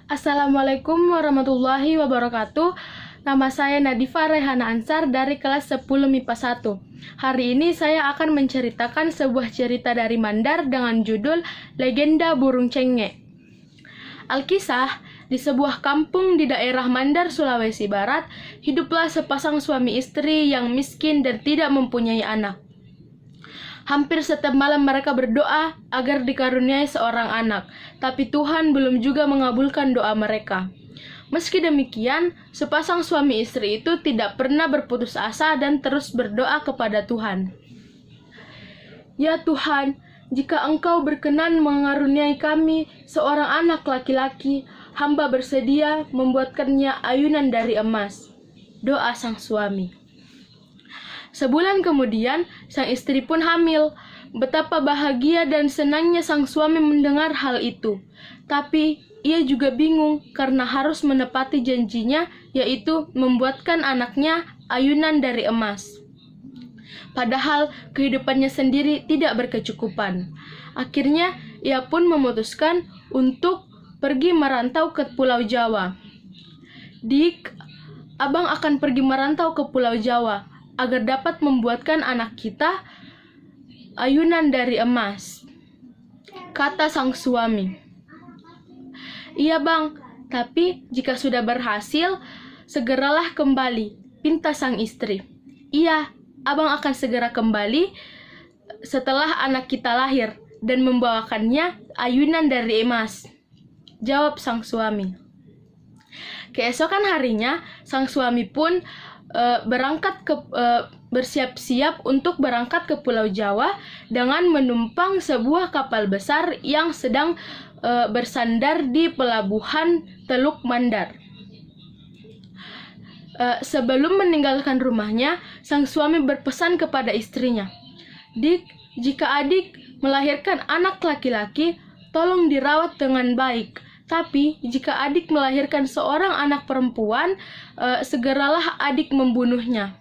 Assalamualaikum warahmatullahi wabarakatuh. Nama saya Nadifa Rehana Ansar dari kelas 10 MIPA 1. Hari ini saya akan menceritakan sebuah cerita dari Mandar dengan judul Legenda Burung Cengek. Alkisah, di sebuah kampung di daerah Mandar, Sulawesi Barat, hiduplah sepasang suami istri yang miskin dan tidak mempunyai anak. Hampir setiap malam mereka berdoa agar dikaruniai seorang anak, tapi Tuhan belum juga mengabulkan doa mereka. Meski demikian, sepasang suami istri itu tidak pernah berputus asa dan terus berdoa kepada Tuhan. Ya Tuhan, jika Engkau berkenan mengaruniai kami seorang anak laki-laki, hamba bersedia membuatkannya ayunan dari emas. Doa sang suami. Sebulan kemudian, sang istri pun hamil. Betapa bahagia dan senangnya sang suami mendengar hal itu. Tapi, ia juga bingung karena harus menepati janjinya, yaitu membuatkan anaknya ayunan dari emas. Padahal, kehidupannya sendiri tidak berkecukupan. Akhirnya, ia pun memutuskan untuk pergi merantau ke Pulau Jawa. Dik, abang akan pergi merantau ke Pulau Jawa agar dapat membuatkan anak kita ayunan dari emas, kata sang suami. Iya bang, tapi jika sudah berhasil, segeralah kembali, pinta sang istri. Iya, abang akan segera kembali setelah anak kita lahir dan membawakannya ayunan dari emas, jawab sang suami. Keesokan harinya, sang suami pun bersiap-siap untuk berangkat ke Pulau Jawa dengan menumpang sebuah kapal besar yang sedang bersandar di pelabuhan Teluk Mandar. Sebelum meninggalkan rumahnya, sang suami berpesan kepada istrinya, Dik, jika adik melahirkan anak laki-laki, tolong dirawat dengan baik. Tapi, jika adik melahirkan seorang anak perempuan, segeralah adik membunuhnya.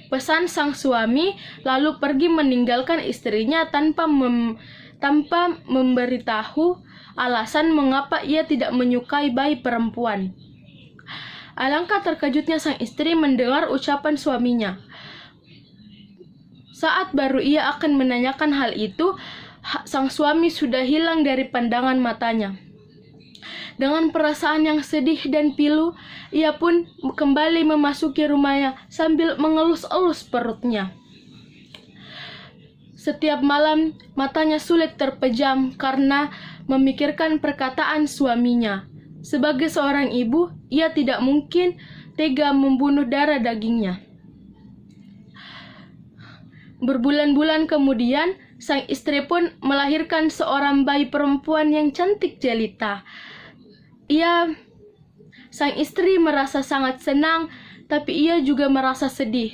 Pesan sang suami, lalu pergi meninggalkan istrinya tanpa memberitahu alasan mengapa ia tidak menyukai bayi perempuan. Alangkah terkejutnya sang istri mendengar ucapan suaminya. Saat baru ia akan menanyakan hal itu, sang suami sudah hilang dari pandangan matanya. Dengan perasaan yang sedih dan pilu, ia pun kembali memasuki rumahnya sambil mengelus-elus perutnya. Setiap malam, matanya sulit terpejam karena memikirkan perkataan suaminya. Sebagai seorang ibu, ia tidak mungkin tega membunuh darah dagingnya. Berbulan-bulan kemudian, sang istri pun melahirkan seorang bayi perempuan yang cantik jelita. Sang istri merasa sangat senang, tapi ia juga merasa sedih.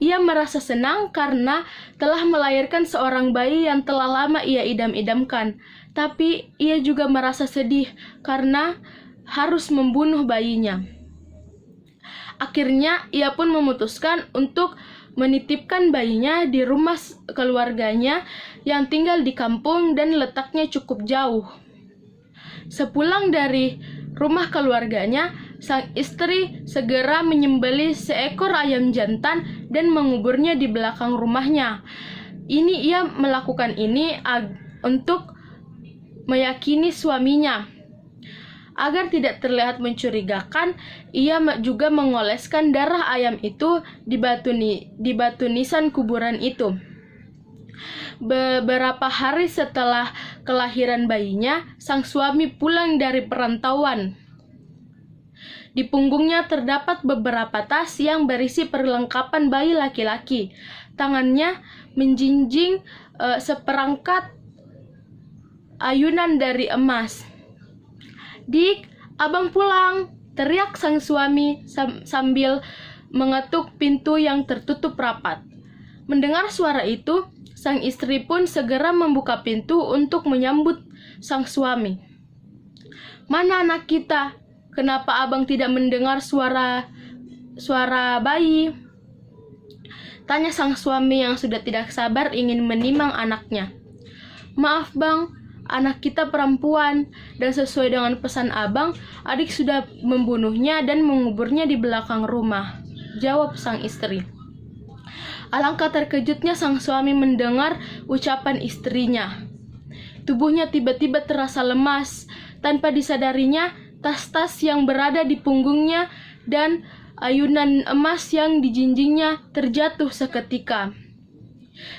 Ia merasa senang karena telah melahirkan seorang bayi yang telah lama ia idam-idamkan. Tapi ia juga merasa sedih karena harus membunuh bayinya. Akhirnya ia pun memutuskan untuk menitipkan bayinya di rumah keluarganya yang tinggal di kampung dan letaknya cukup jauh. Sepulang dari rumah keluarganya, sang istri segera menyembelih seekor ayam jantan dan menguburnya di belakang rumahnya. Ia melakukan ini untuk meyakini suaminya. Agar tidak terlihat mencurigakan, ia juga mengoleskan darah ayam itu di batu nisan kuburan itu. Beberapa hari setelah kelahiran bayinya, sang suami pulang dari perantauan. Di punggungnya terdapat beberapa tas yang berisi perlengkapan bayi laki-laki. Tangannya menjinjing seperangkat ayunan dari emas. Dik, abang pulang, teriak sang suami sambil mengetuk pintu yang tertutup rapat. Mendengar suara itu, sang istri pun segera membuka pintu untuk menyambut sang suami. Mana anak kita? Kenapa abang tidak mendengar suara bayi? Tanya sang suami yang sudah tidak sabar ingin menimang anaknya. Maaf bang, anak kita perempuan, dan sesuai dengan pesan abang, adik sudah membunuhnya dan menguburnya di belakang rumah, jawab sang istri. Alangkah terkejutnya sang suami mendengar ucapan istrinya. Tubuhnya tiba-tiba terasa lemas. Tanpa disadarinya, tas-tas yang berada di punggungnya dan ayunan emas yang dijinjingnya terjatuh seketika.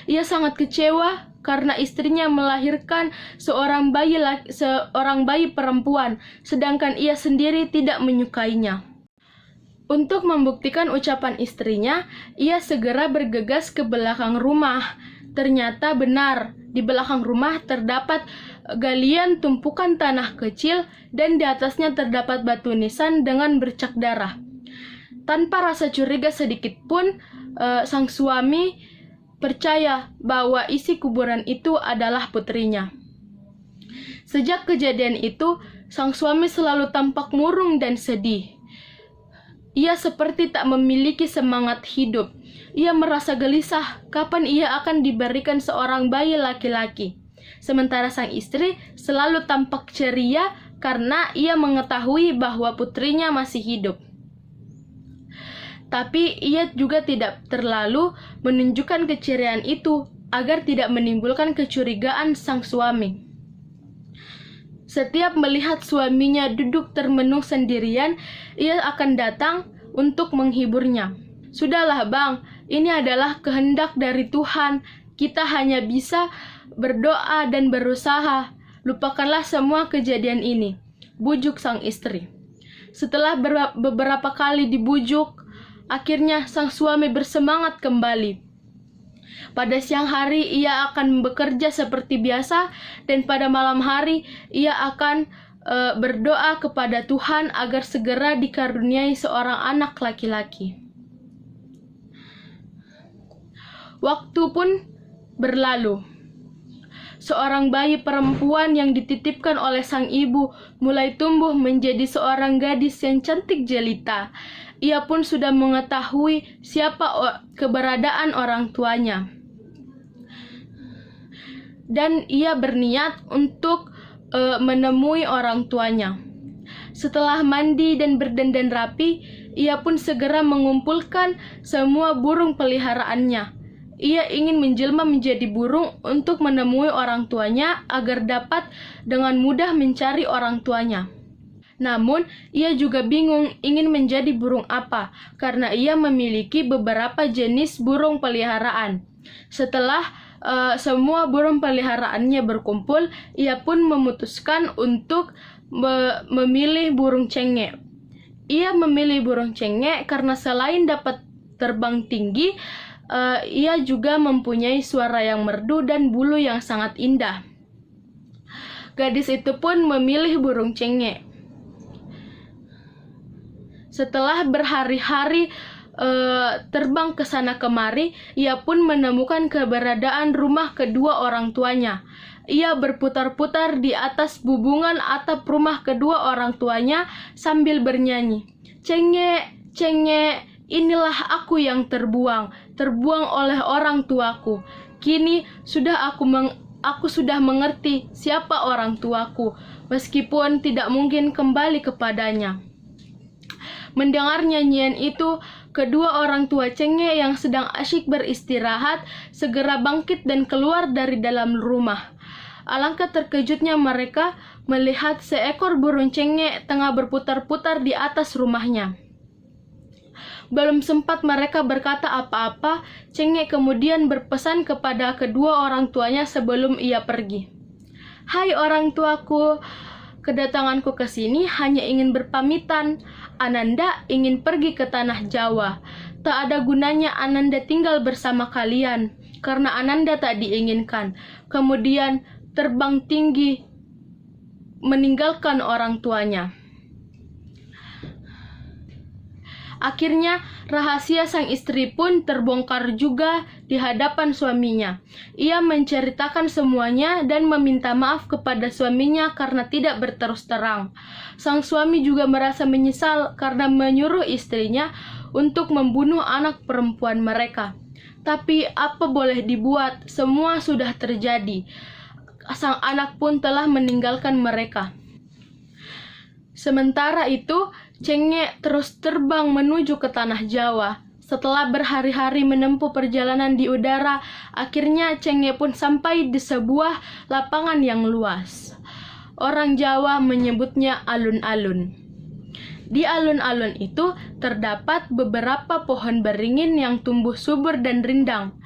Ia sangat kecewa karena istrinya melahirkan seorang bayi perempuan, sedangkan ia sendiri tidak menyukainya. Untuk membuktikan ucapan istrinya, ia segera bergegas ke belakang rumah. Ternyata benar, di belakang rumah terdapat galian tumpukan tanah kecil dan di atasnya terdapat batu nisan dengan bercak darah. Tanpa rasa curiga sedikit pun, sang suami percaya bahwa isi kuburan itu adalah putrinya. Sejak kejadian itu, sang suami selalu tampak murung dan sedih. Ia seperti tak memiliki semangat hidup. Ia merasa gelisah kapan ia akan diberikan seorang bayi laki-laki. Sementara sang istri selalu tampak ceria karena ia mengetahui bahwa putrinya masih hidup. Tapi ia juga tidak terlalu menunjukkan keceriaan itu agar tidak menimbulkan kecurigaan sang suami. Setiap melihat suaminya duduk termenung sendirian, ia akan datang untuk menghiburnya. Sudahlah bang, ini adalah kehendak dari Tuhan. Kita hanya bisa berdoa dan berusaha. Lupakanlah semua kejadian ini, bujuk sang istri. Setelah beberapa kali dibujuk, akhirnya sang suami bersemangat kembali. Pada siang hari ia akan bekerja seperti biasa dan pada malam hari ia akan berdoa kepada Tuhan agar segera dikaruniai seorang anak laki-laki. Waktu pun berlalu. Seorang bayi perempuan yang dititipkan oleh sang ibu mulai tumbuh menjadi seorang gadis yang cantik jelita. Ia pun sudah mengetahui siapa keberadaan orang tuanya. Dan ia berniat untuk menemui orang tuanya. Setelah mandi dan berdandan rapi, ia pun segera mengumpulkan semua burung peliharaannya. Ia ingin menjelma menjadi burung untuk menemui orang tuanya agar dapat dengan mudah mencari orang tuanya. Namun, ia juga bingung ingin menjadi burung apa, karena ia memiliki beberapa jenis burung peliharaan. Setelah semua burung peliharaannya berkumpul, ia pun memutuskan untuk memilih burung cengek. Ia memilih burung cengek karena selain dapat terbang tinggi, ia juga mempunyai suara yang merdu dan bulu yang sangat indah. Gadis itu pun memilih burung cengek. Setelah berhari-hari terbang ke sana kemari, ia pun menemukan keberadaan rumah kedua orang tuanya. Ia berputar-putar di atas bubungan atap rumah kedua orang tuanya sambil bernyanyi, "Cengek, cengek, inilah aku yang terbuang oleh orang tuaku. Kini sudah aku sudah mengerti siapa orang tuaku, meskipun tidak mungkin kembali kepadanya." Mendengar nyanyian itu, kedua orang tua cengek yang sedang asyik beristirahat segera bangkit dan keluar dari dalam rumah. Alangkah terkejutnya mereka melihat seekor burung cengek tengah berputar-putar di atas rumahnya. Belum sempat mereka berkata apa-apa, cengek kemudian berpesan kepada kedua orang tuanya sebelum ia pergi. "Hai orang tuaku, kedatanganku ke sini hanya ingin berpamitan. Ananda ingin pergi ke tanah Jawa. Tak ada gunanya Ananda tinggal bersama kalian, karena Ananda tak diinginkan." Kemudian terbang tinggi meninggalkan orang tuanya. Akhirnya, rahasia sang istri pun terbongkar juga di hadapan suaminya. Ia menceritakan semuanya dan meminta maaf kepada suaminya karena tidak berterus terang. Sang suami juga merasa menyesal karena menyuruh istrinya untuk membunuh anak perempuan mereka. Tapi apa boleh dibuat, semua sudah terjadi. sang anak pun telah meninggalkan mereka. Sementara itu, Cengek terus terbang menuju ke tanah Jawa. Setelah berhari-hari menempuh perjalanan di udara, akhirnya Cengek pun sampai di sebuah lapangan yang luas. Orang Jawa menyebutnya alun-alun. Di alun-alun itu terdapat beberapa pohon beringin yang tumbuh subur dan rindang.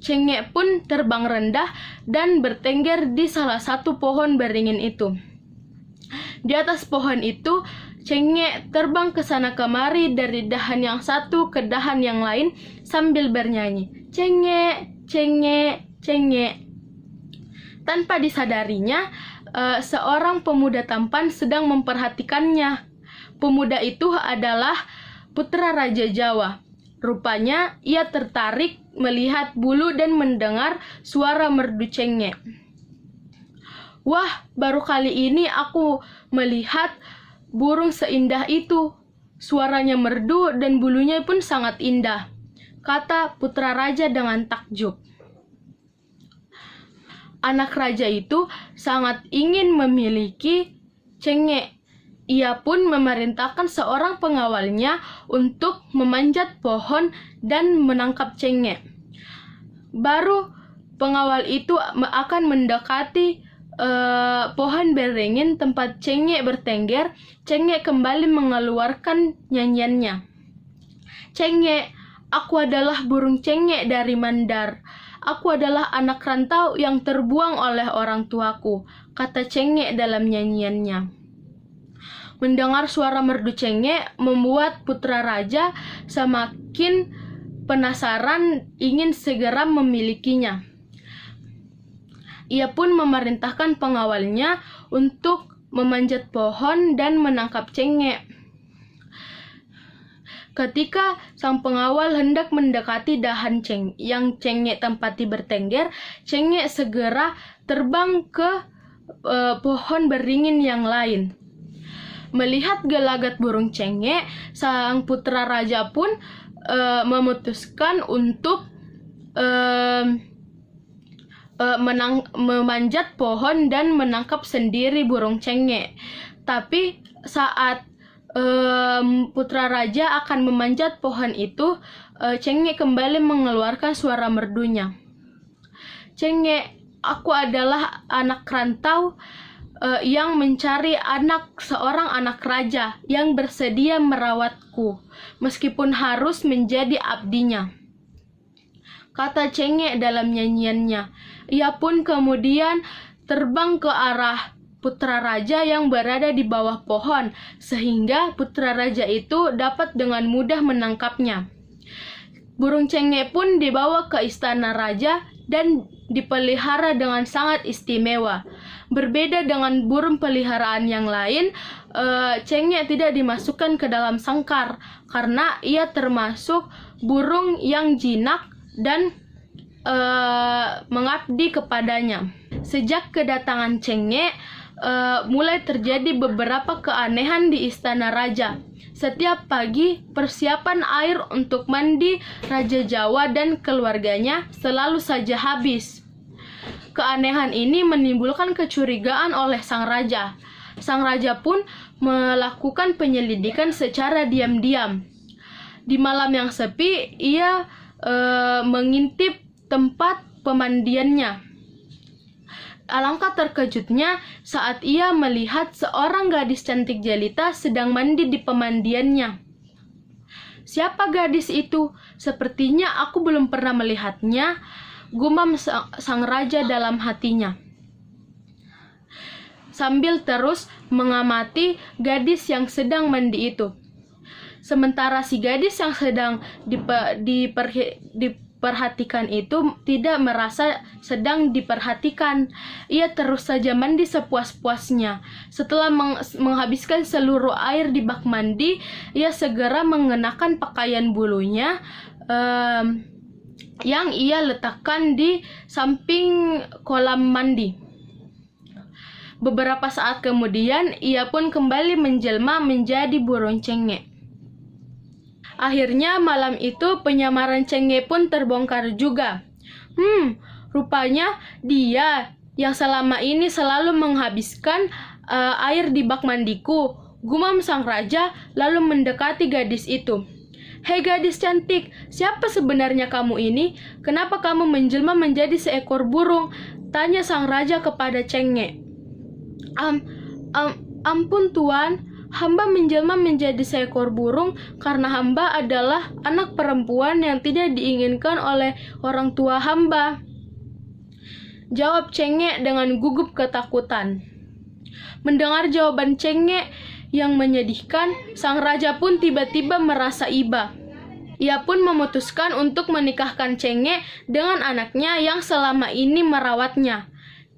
Cengek pun terbang rendah dan bertengger di salah satu pohon beringin itu. Di atas pohon itu, Cengek terbang ke sana kemari dari dahan yang satu ke dahan yang lain sambil bernyanyi, "Cengek, cengek, cengek." Tanpa disadarinya, seorang pemuda tampan sedang memperhatikannya. Pemuda itu adalah putra Raja Jawa. Rupanya ia tertarik melihat bulu dan mendengar suara merdu Cengek. "Wah, baru kali ini aku melihat burung seindah itu. Suaranya merdu dan bulunya pun sangat indah," kata putra raja dengan takjub. Anak raja itu sangat ingin memiliki Cengek. Ia pun memerintahkan seorang pengawalnya untuk memanjat pohon dan menangkap Cengek. Baru pengawal itu akan mendekati pohon beringin tempat Cengek bertengger, Cengek kembali mengeluarkan nyanyiannya. "Cengek, aku adalah burung Cengek dari Mandar. Aku adalah anak rantau yang terbuang oleh orang tuaku," kata Cengek dalam nyanyiannya. Mendengar suara merdu Cengek membuat putra raja semakin penasaran ingin segera memilikinya. Ia pun memerintahkan pengawalnya untuk memanjat pohon dan menangkap Cengek. Ketika sang pengawal hendak mendekati dahan yang Cengek tempati bertengger, Cengek segera terbang ke pohon beringin yang lain. Melihat gelagat burung Cengek, sang putra raja pun memutuskan untuk memanjat pohon dan menangkap sendiri burung Cengek. Tapi saat putra raja akan memanjat pohon itu, Cengek kembali mengeluarkan suara merdunya. "Cengek, aku adalah anak rantau yang mencari seorang anak raja yang bersedia merawatku, meskipun harus menjadi abdinya," kata Cengek dalam nyanyiannya. Ia pun kemudian terbang ke arah putra raja yang berada di bawah pohon, sehingga putra raja itu dapat dengan mudah menangkapnya. Burung Cengek pun dibawa ke istana raja dan dipelihara dengan sangat istimewa. Berbeda dengan burung peliharaan yang lain, Cengek tidak dimasukkan ke dalam sangkar karena ia termasuk burung yang jinak dan mengabdi kepadanya. Sejak kedatangan Cengek, mulai terjadi beberapa keanehan di istana raja. Setiap pagi, persiapan air untuk mandi Raja Jawa dan keluarganya selalu saja habis. Keanehan ini menimbulkan kecurigaan oleh sang raja. Sang raja pun melakukan penyelidikan secara diam-diam. Di malam yang sepi, ia mengintip tempat pemandiannya. Alangkah terkejutnya saat ia melihat seorang gadis cantik jelita sedang mandi di pemandiannya. "Siapa gadis itu? Sepertinya aku belum pernah melihatnya," gumam sang raja dalam hatinya, sambil terus mengamati gadis yang sedang mandi itu. Sementara si gadis yang sedang diperhatikan itu tidak merasa sedang diperhatikan. Ia terus saja mandi sepuas-puasnya. Setelah menghabiskan seluruh air di bak mandi, ia segera mengenakan pakaian bulunya yang ia letakkan di samping kolam mandi. Beberapa saat kemudian, ia pun kembali menjelma menjadi burung Cengek. Akhirnya malam itu penyamaran Cengek pun terbongkar juga. Rupanya dia yang selama ini selalu menghabiskan air di bak mandiku, gumam sang raja lalu mendekati gadis itu. Hei gadis cantik, siapa sebenarnya kamu ini? Kenapa kamu menjelma menjadi seekor burung? Tanya sang raja kepada Cengek. Ampun tuan, hamba menjelma menjadi seekor burung karena hamba adalah anak perempuan yang tidak diinginkan oleh orang tua hamba. Jawab Cengek dengan gugup ketakutan. Mendengar jawaban Cengek yang menyedihkan, sang raja pun tiba-tiba merasa iba. Ia pun memutuskan untuk menikahkan Cengek dengan anaknya yang selama ini merawatnya.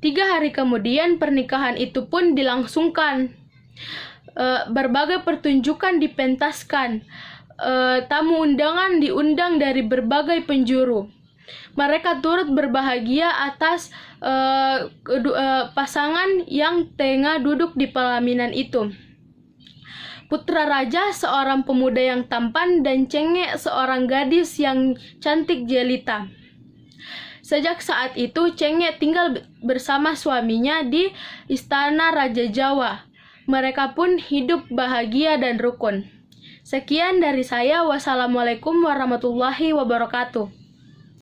3 hari kemudian pernikahan itu pun dilangsungkan. Berbagai pertunjukan dipentaskan. Tamu undangan diundang dari berbagai penjuru. Mereka turut berbahagia atas pasangan yang tengah duduk di pelaminan itu. Putra raja seorang pemuda yang tampan dan Cengek seorang gadis yang cantik jelita. Sejak saat itu Cengek tinggal bersama suaminya di istana Raja Jawa. Mereka pun hidup bahagia dan rukun. Sekian dari saya. Wassalamualaikum warahmatullahi wabarakatuh.